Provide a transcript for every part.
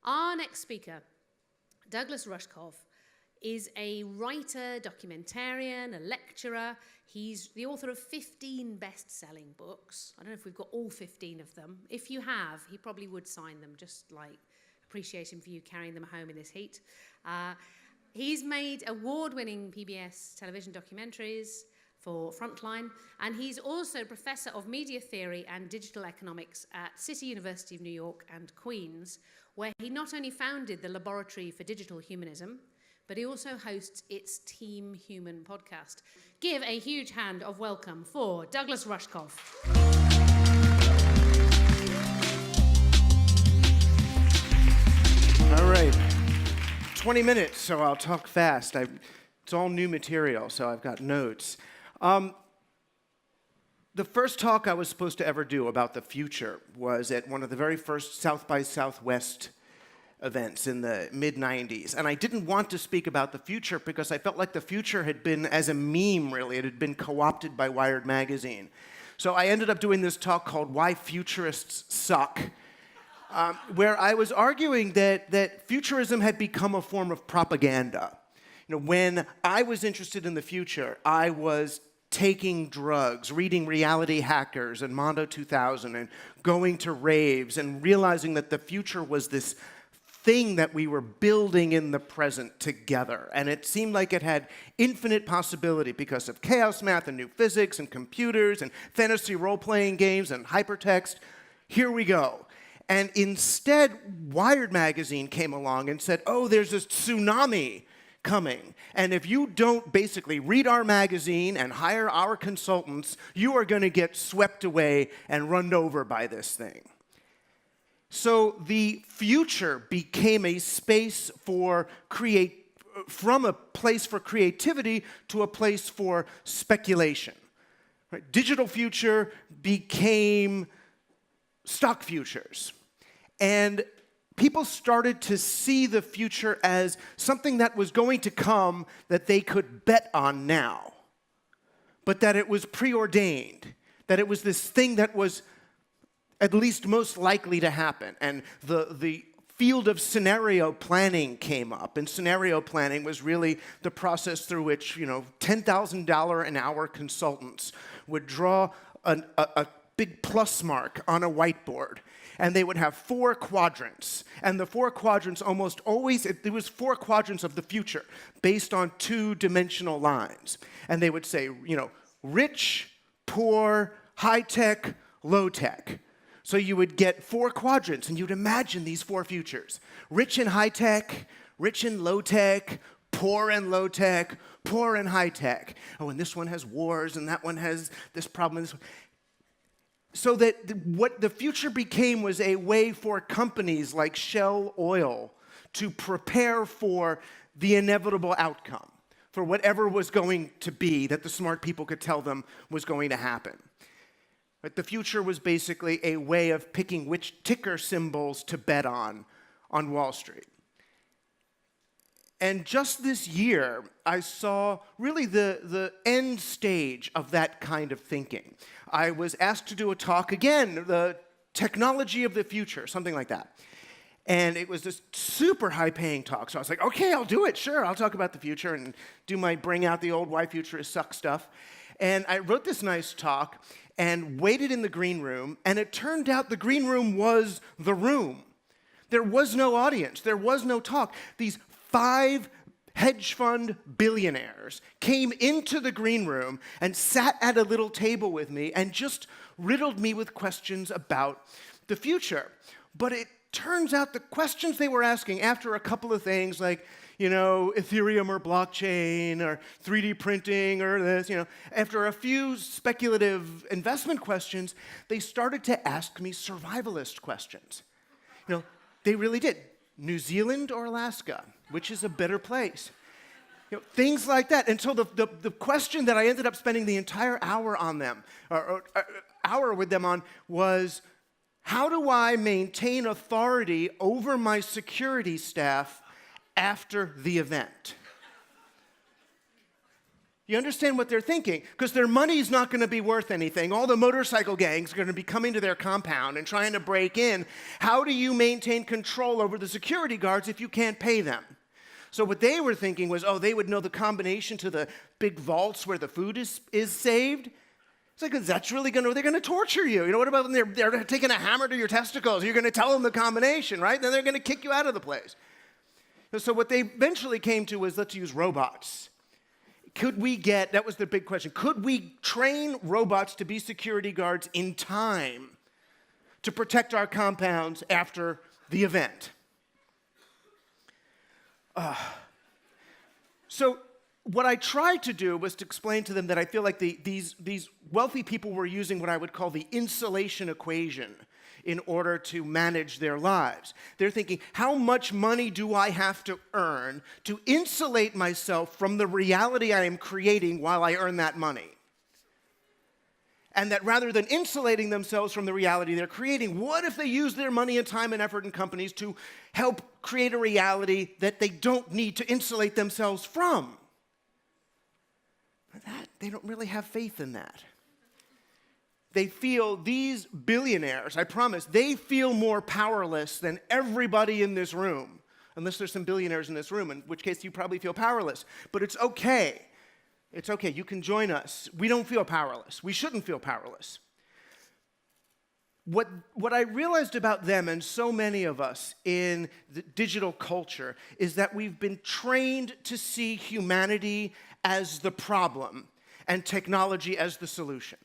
Our next speaker, Douglas Rushkoff, is a writer, documentarian, a lecturer. He's the author of 15 best-selling books. I don't know if we've got all 15 of them. If you have, he probably would sign them, just like appreciation for you carrying them home in this heat. He's made award-winning PBS television documentaries for Frontline, and he's also professor of media theory and digital economics at City University of New York and Queen's, where he not only founded the Laboratory for Digital Humanism, but he also hosts its Team Human podcast. Give a huge hand of welcome for Douglas Rushkoff. All right, 20 minutes, so I'll talk fast. It's all new material, so I've got notes. The first talk I was supposed to ever do about the future was at one of the very first South by Southwest events in the mid-90s. And I didn't want to speak about the future because I felt like the future had been, as a meme really, it had been co-opted by Wired magazine. So I ended up doing this talk called Why Futurists Suck, where I was arguing that futurism had become a form of propaganda. You know, when I was interested in the future, I was taking drugs, reading Reality Hackers and Mondo 2000, and going to raves, and realizing that the future was this thing that we were building in the present together. And it seemed like it had infinite possibility because of chaos math and new physics and computers and fantasy role-playing games and hypertext. Here we go. And instead, Wired magazine came along and said, oh, there's this tsunami coming. And if you don't basically read our magazine and hire our consultants, you are going to get swept away and run over by this thing. So the future became a space for from a place for creativity to a place for speculation. Right? Digital future became stock futures. And people started to see the future as something that was going to come that they could bet on now, but that it was preordained, that it was this thing that was at least most likely to happen. And the field of scenario planning came up, and scenario planning was really the process through which, $10,000 an hour consultants would draw a big plus mark on a whiteboard. And they would have 4 quadrants. And the 4 quadrants almost always, it was 4 quadrants of the future based on 2-dimensional lines. And they would say, rich, poor, high-tech, low-tech. So you would get 4 quadrants, and you'd imagine these 4 futures. Rich and high-tech, rich and low-tech, poor and low-tech, poor and high-tech. Oh, and this one has wars, and that one has this problem, and this one. So that what the future became was a way for companies like Shell Oil to prepare for the inevitable outcome, for whatever was going to be that the smart people could tell them was going to happen. But the future was basically a way of picking which ticker symbols to bet on Wall Street. And just this year, I saw really the end stage of that kind of thinking. I was asked to do a talk again, the technology of the future, something like that. And it was this super high-paying talk. So I was like, okay, I'll do it, sure. I'll talk about the future and do my bring out the old why futurists suck stuff. And I wrote this nice talk and waited in the green room, and it turned out the green room was the room. There was no audience. There was no talk. These 5 hedge fund billionaires came into the green room and sat at a little table with me and just riddled me with questions about the future. But it turns out the questions they were asking after a couple of things like, Ethereum or blockchain or 3D printing or this, after a few speculative investment questions, they started to ask me survivalist questions. They really did. New Zealand or Alaska? Which is a better place? Things like that. And so the question that I ended up spending the entire hour on them, or hour with them on, was how do I maintain authority over my security staff after the event? You understand what they're thinking? Because their money's not going to be worth anything. All the motorcycle gangs are going to be coming to their compound and trying to break in. How do you maintain control over the security guards if you can't pay them? So what they were thinking was, oh, they would know the combination to the big vaults where the food is saved. It's like, that's really they're going to torture you. You know, what about when they're taking a hammer to your testicles? You're going to tell them the combination, right? Then they're going to kick you out of the place. So what they eventually came to was, let's use robots. That was the big question, could we train robots to be security guards in time to protect our compounds after the event? So what I tried to do was to explain to them that I feel like these wealthy people were using what I would call the insulation equation in order to manage their lives. They're thinking, how much money do I have to earn to insulate myself from the reality I am creating while I earn that money? And that rather than insulating themselves from the reality they're creating, what if they use their money and time and effort in companies to help create a reality that they don't need to insulate themselves from? They don't really have faith in that. They feel, these billionaires, I promise, they feel more powerless than everybody in this room. Unless there's some billionaires in this room, in which case you probably feel powerless. But it's okay. It's okay. You can join us. We don't feel powerless. We shouldn't feel powerless. What I realized about them and so many of us in the digital culture is that we've been trained to see humanity as the problem and technology as the solution.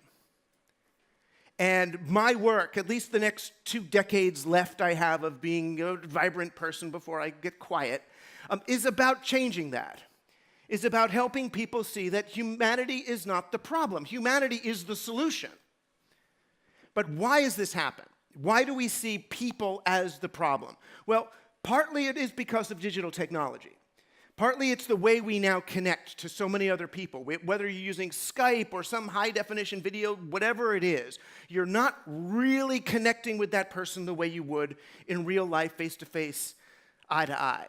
And my work, at least the next 2 decades left I have of being a vibrant person before I get quiet, is about changing that. Is about helping people see that humanity is not the problem. Humanity is the solution. But why does this happen? Why do we see people as the problem? Well, partly it is because of digital technology. Partly it's the way we now connect to so many other people. Whether you're using Skype or some high-definition video, whatever it is, you're not really connecting with that person the way you would in real life, face-to-face, eye-to-eye.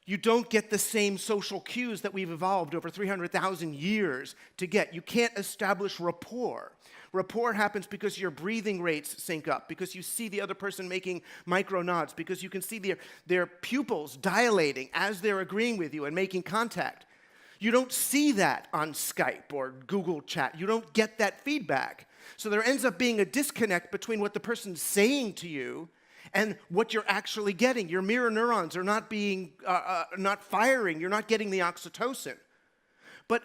You don't get the same social cues that we've evolved over 300,000 years to get. You can't establish rapport. Rapport happens because your breathing rates sync up, because you see the other person making micro nods, because you can see their pupils dilating as they're agreeing with you and making contact. You don't see that on Skype or Google Chat. You don't get that feedback. So there ends up being a disconnect between what the person's saying to you and what you're actually getting. Your mirror neurons are not firing. You're not getting the oxytocin. But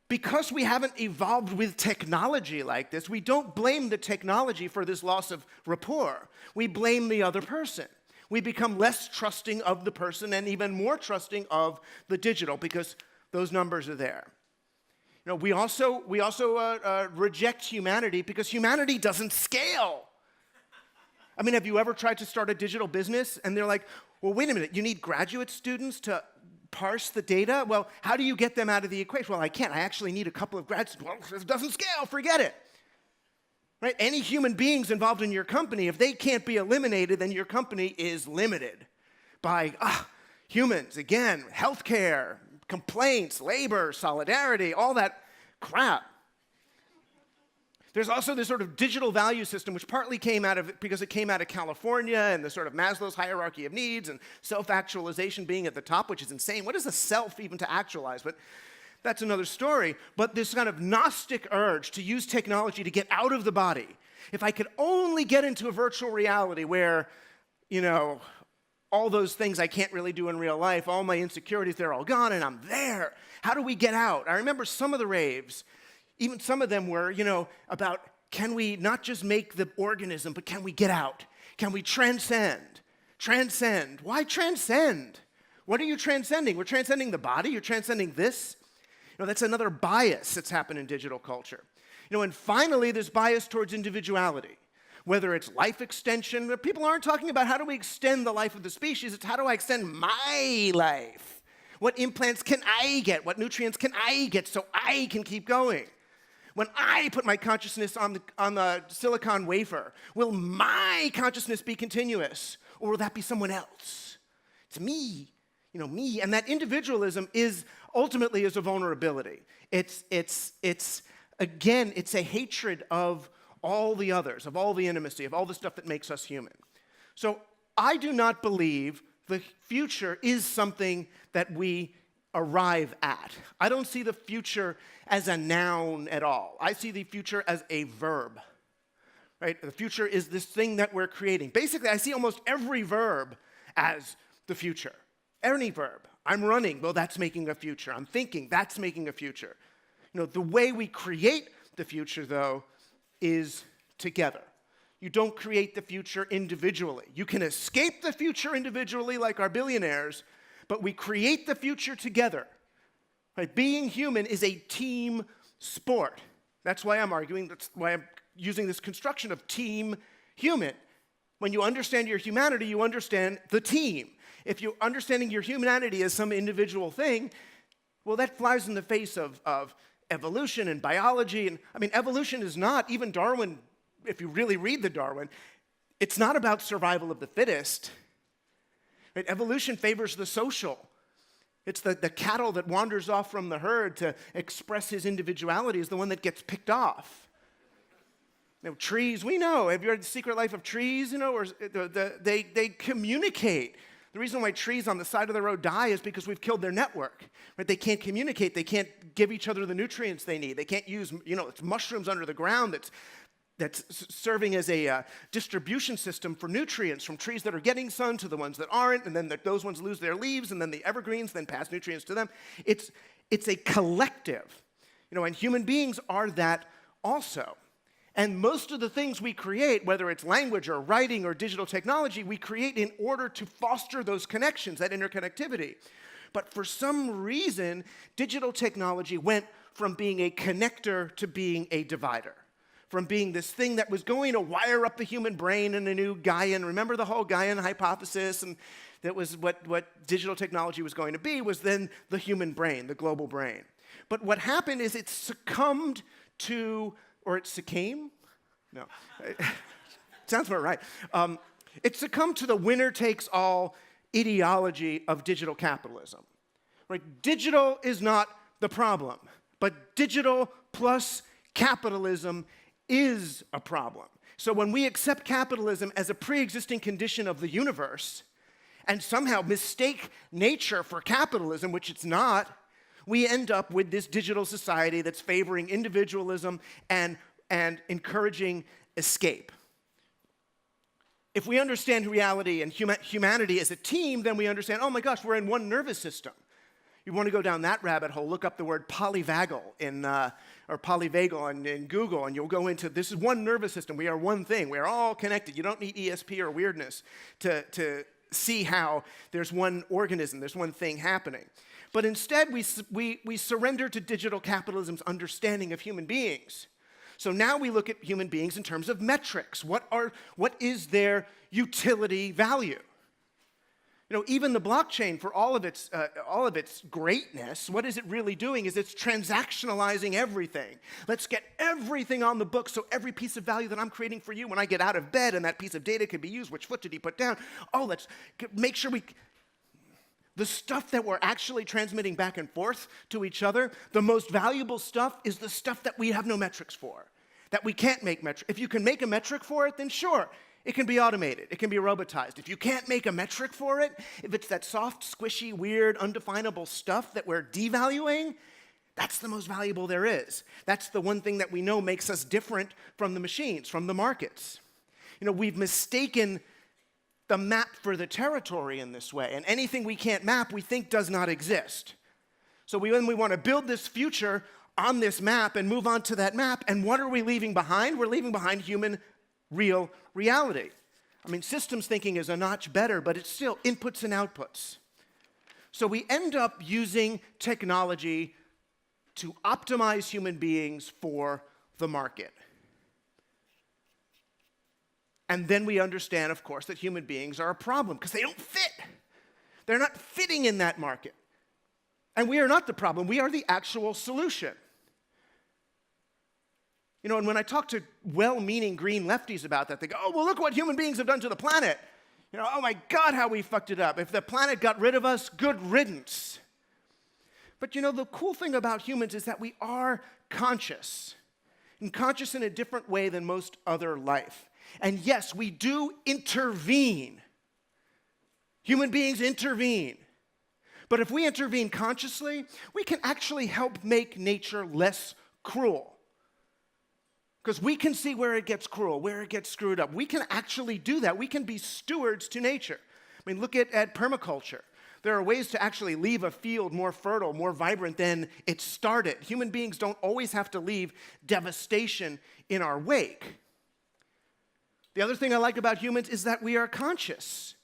because we haven't evolved with technology like this, we don't blame the technology for this loss of rapport. We blame the other person. We become less trusting of the person and even more trusting of the digital because those numbers are there. You know, we also reject humanity because humanity doesn't scale. I mean, have you ever tried to start a digital business and they're like, well, wait a minute, you need graduate students to parse the data? Well, how do you get them out of the equation? Well, I can't. I actually need a couple of grad students. Well, if it doesn't scale, forget it. Right? Any human beings involved in your company, if they can't be eliminated, then your company is limited by humans. Again, healthcare, complaints, labor, solidarity, all that crap. There's also this sort of digital value system, which partly came out of, because it came out of California and the sort of Maslow's hierarchy of needs and self-actualization being at the top, which is insane. What is a self even to actualize? But that's another story. But this kind of Gnostic urge to use technology to get out of the body. If I could only get into a virtual reality where, you know, all those things I can't really do in real life, all my insecurities, they're all gone and I'm there. How do we get out? I remember some of the raves. Even some of them were, you know, about can we not just make the organism, but can we get out? Can we transcend? Transcend. Why transcend? What are you transcending? We're transcending the body. You're transcending this. You know, that's another bias that's happened in digital culture. You know, and finally, there's bias towards individuality. Whether it's life extension, people aren't talking about how do we extend the life of the species. It's how do I extend my life? What implants can I get? What nutrients can I get so I can keep going? When I put my consciousness on the silicon wafer, will my consciousness be continuous? Or will that be someone else? It's me, you know, me. And that individualism is ultimately is a vulnerability. Again, it's a hatred of all the others, of all the intimacy, of all the stuff that makes us human. So I do not believe the future is something that we arrive at. I don't see the future as a noun at all. I see the future as a verb. Right? The future is this thing that we're creating. Basically, I see almost every verb as the future. Any verb. I'm running, well, that's making a future. I'm thinking, that's making a future. The way we create the future, though, is together. You don't create the future individually. You can escape the future individually like our billionaires, but we create the future together. Right? Being human is a team sport. That's why I'm arguing, that's why I'm using this construction of team human. When you understand your humanity, you understand the team. If you're understanding your humanity as some individual thing, well, that flies in the face of evolution and biology. And I mean, evolution is not, even Darwin, if you really read the Darwin, it's not about survival of the fittest. Right? Evolution favors the social. It's the cattle that wanders off from the herd to express his individuality is the one that gets picked off. Trees, we know. Have you read The Secret Life of Trees? Or they communicate. The reason why trees on the side of the road die is because we've killed their network. Right? They can't communicate. They can't give each other the nutrients they need. They can't use, it's mushrooms under the ground that's serving as a distribution system for nutrients from trees that are getting sun to the ones that aren't, and then those ones lose their leaves, and then the evergreens then pass nutrients to them. It's a collective. And human beings are that also. And most of the things we create, whether it's language or writing or digital technology, we create in order to foster those connections, that interconnectivity. But for some reason, digital technology went from being a connector to being a divider. From being this thing that was going to wire up the human brain in a new Gaian. Remember the whole Gaian hypothesis? And that was what digital technology was going to be, was then the human brain, the global brain. But what happened is it succumbed to, or it succumbed? No. Sounds about right. It succumbed to the winner-takes-all ideology of digital capitalism. Right? Digital is not the problem, but digital plus capitalism is a problem. So when we accept capitalism as a pre-existing condition of the universe and somehow mistake nature for capitalism, which it's not, we end up with this digital society that's favoring individualism and encouraging escape. If we understand reality and humanity as a team, then we understand, oh my gosh, we're in one nervous system. You want to go down that rabbit hole, look up the word polyvagal or polyvagal in Google, and you'll go into, this is one nervous system. We are one thing. We are all connected. You don't need ESP or weirdness to see how there's one organism, there's one thing happening. But instead, we surrender to digital capitalism's understanding of human beings. So now we look at human beings in terms of metrics. What is their utility value? Even the blockchain, for all of its greatness, what is it really doing is it's transactionalizing everything. Let's get everything on the book, so every piece of value that I'm creating for you when I get out of bed and that piece of data could be used, which foot did he put down? Oh, let's make sure the stuff that we're actually transmitting back and forth to each other, the most valuable stuff is the stuff that we have no metrics for, that we can't make metrics. If you can make a metric for it, then sure. It can be automated. It can be robotized. If you can't make a metric for it, if it's that soft, squishy, weird, undefinable stuff that we're devaluing, that's the most valuable there is. That's the one thing that we know makes us different from the machines, from the markets. We've mistaken the map for the territory in this way, and anything we can't map, we think does not exist. So when we want to build this future on this map and move on to that map, and what are we leaving behind? We're leaving behind human real reality. I mean, systems thinking is a notch better, but it's still inputs and outputs. So we end up using technology to optimize human beings for the market. And then we understand, of course, that human beings are a problem because they don't fit. They're not fitting in that market. And we are not the problem. We are the actual solution. And when I talk to well-meaning green lefties about that, they go, oh, well, look what human beings have done to the planet. Oh my God, how we fucked it up. If the planet got rid of us, good riddance. But you know, the cool thing about humans is that we are conscious, and conscious in a different way than most other life. And yes, we do intervene. Human beings intervene. But if we intervene consciously, we can actually help make nature less cruel. Because we can see where it gets cruel, where it gets screwed up. We can actually do that. We can be stewards to nature. I mean, look at permaculture. There are ways to actually leave a field more fertile, more vibrant than it started. Human beings don't always have to leave devastation in our wake. The other thing I like about humans is that we are conscious.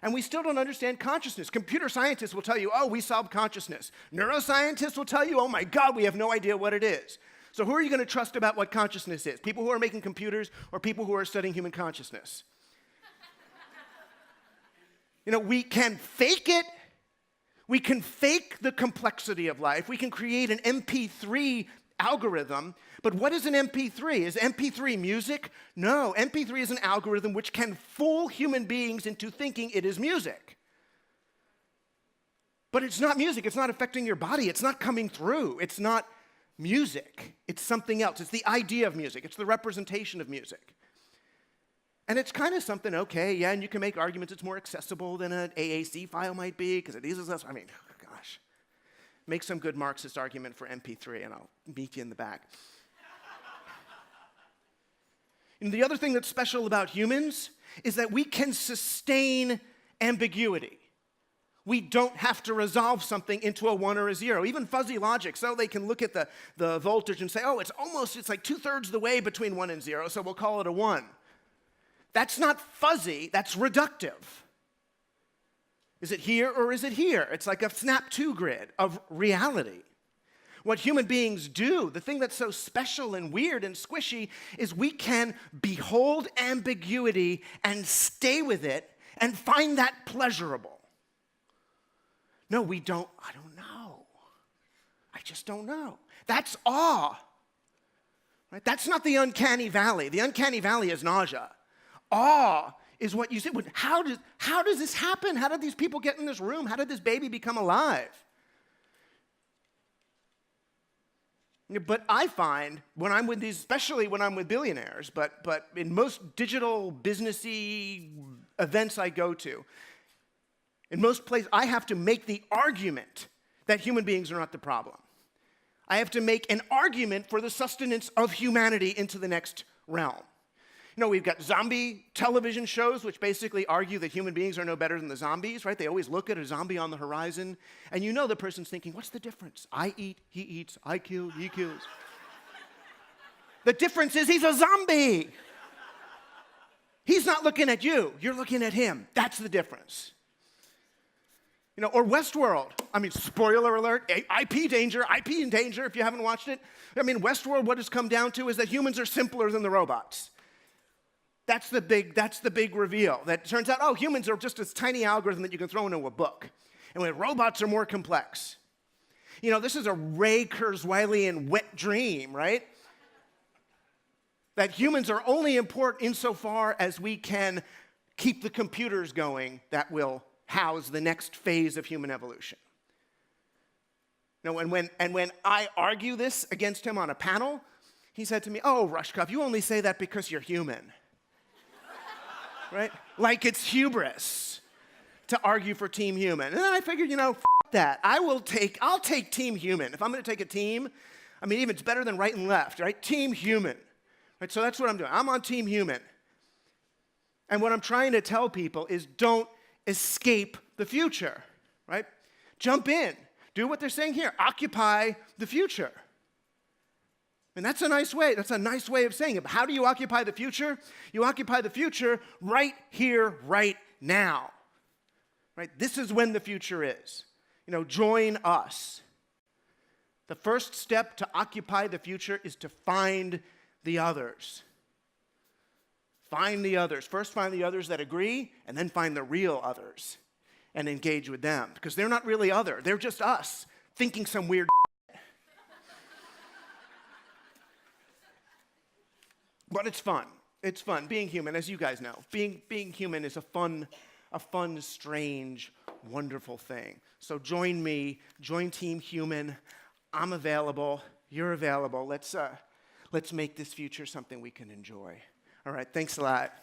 And we still don't understand consciousness. Computer scientists will tell you, oh, we solved consciousness. Neuroscientists will tell you, oh my God, we have no idea what it is. So who are you going to trust about what consciousness is? People who are making computers or people who are studying human consciousness? You know, we can fake it. We can fake the complexity of life. We can create an MP3 algorithm. But what is an MP3? Is MP3 music? No, MP3 is an algorithm which can fool human beings into thinking it is music. But it's not music. It's not affecting your body. It's not coming through. It's not music. It's something else. It's the idea of music. It's the representation of music. And it's kind of something, okay, yeah, and you can make arguments it's more accessible than an AAC file might be, because it uses us. I mean, gosh. Make some good Marxist argument for MP3, and I'll meet you in the back. And the other thing that's special about humans is that we can sustain ambiguity. We don't have to resolve something into a 1 or a 0, even fuzzy logic. So they can look at the voltage and say, oh, it's like 2/3 the way between 1 and 0, so we'll call it a 1. That's not fuzzy, that's reductive. Is it here or is it here? It's like a snap 2 grid of reality. What human beings do, the thing that's so special and weird and squishy, is we can behold ambiguity and stay with it and find that pleasurable. No, we don't. I don't know. I just don't know. That's awe. Right? That's not the uncanny valley. The uncanny valley is nausea. Awe is what you say. How does this happen? How did these people get in this room? How did this baby become alive? But I find when I'm with these, especially when I'm with billionaires, but in most digital businessy events I go to, in most places, I have to make the argument that human beings are not the problem. I have to make an argument for the sustenance of humanity into the next realm. You know, we've got zombie television shows which basically argue that human beings are no better than the zombies, right? They always look at a zombie on the horizon, and you know the person's thinking, what's the difference? I eat, he eats, I kill, he kills. The difference is he's a zombie. He's not looking at you, you're looking at him. That's the difference. You know, or Westworld. I mean, spoiler alert, IP danger, IP in danger if you haven't watched it. I mean, Westworld, what it's come down to is that humans are simpler than the robots. That's the big reveal. That turns out, oh, humans are just this tiny algorithm that you can throw into a book. And when robots are more complex. You know, this is a Ray Kurzweilian wet dream, right? That humans are only important insofar as we can keep the computers going that will house the next phase of human evolution. You know, and when I argue this against him on a panel, he said to me, oh, Rushkoff, you only say that because you're human. Right? Like it's hubris to argue for Team Human. And then I figured, you know, f that. I'll take Team Human. If I'm going to take a team, I mean, even it's better than right and left, right? Team Human. Right? So that's what I'm doing. I'm on Team Human. And what I'm trying to tell people is don't escape the future, right? Jump in. Do what they're saying here. Occupy the future. And that's a nice way. That's a nice way of saying it. But how do you occupy the future? You occupy the future right here, right now. Right? This is when the future is. You know, join us. The first step to occupy the future is to find the others. Find the others. First find the others that agree, and then find the real others and engage with them. Because they're not really other. They're just us thinking some weird But it's fun. It's fun. Being human, as you guys know, being human is a fun, strange, wonderful thing. So join me, join Team Human. I'm available, you're available. Let's make this future something we can enjoy. All right, thanks a lot.